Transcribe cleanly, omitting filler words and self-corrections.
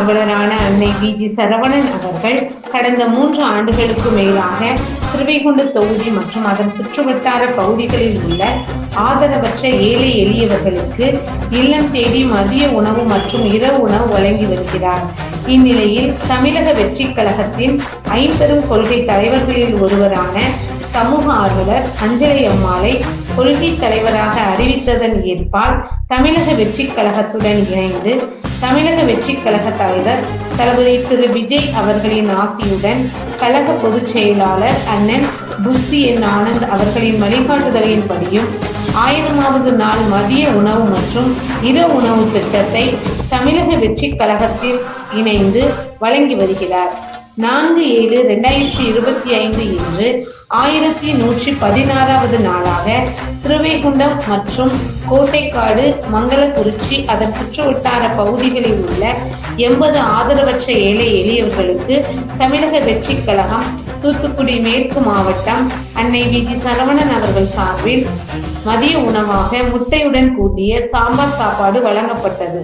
ஆர்வலரான அன்னை வி.ஜி. சரவணன் அவர்கள் கடந்த 3 ஆண்டுகளுக்கு மேலாக ஸ்ரீவைகுண்ட தொகுதி மற்றும் அதன் சுற்றுவட்டார பகுதிகளில் உள்ள ஆதரவற்ற ஏழை எளியவர்களுக்கு இல்லம் தேடி மதிய உணவு மற்றும் இரவு உணவு வழங்கி வருகிறார். இந்நிலையில் தமிழக வெற்றி கழகத்தின் ஐம்பெரும் கொள்கை தலைவர்களில் ஒருவரான சமூக ஆர்வலர் அஞ்சலை அம்மாளை கொள்கை தலைவராக அறிவித்ததன் ஏற்பால் தமிழக வெற்றி கழகத்துடன் இணைந்து தமிழக வெற்றி கழக தலைவர் தளபதி திரு விஜய் அவர்களின் ஆசியுடன் கழக பொதுச் செயலாளர் அண்ணன் புஸ்தி என் ஆனந்த் அவர்களின் வழிகாட்டுதலின்படியும் 1000வது நாள் மதிய உணவு மற்றும் இரவு உணவு திட்டத்தை தமிழக வெற்றி கழகத்தில் இணைந்து வழங்கி வருகிறார். 4/7/2025 இன்று 1116வது நாளாக ஸ்ரீவைகுண்டம் மற்றும் கோட்டைக்காடு, மங்களக்குறிச்சி அதன் சுற்றுவட்டார பகுதிகளில் உள்ள 80 ஆதரவற்ற ஏழை எளியவர்களுக்கு தமிழக வெற்றி கழகம் தூத்துக்குடி மேற்கு மாவட்டம் அன்னை வி.ஜி. சரவணன் அவர்கள் சார்பில் மதிய உணவாக முட்டையுடன் கூடிய சாம்பார் சாப்பாடு வழங்கப்பட்டது.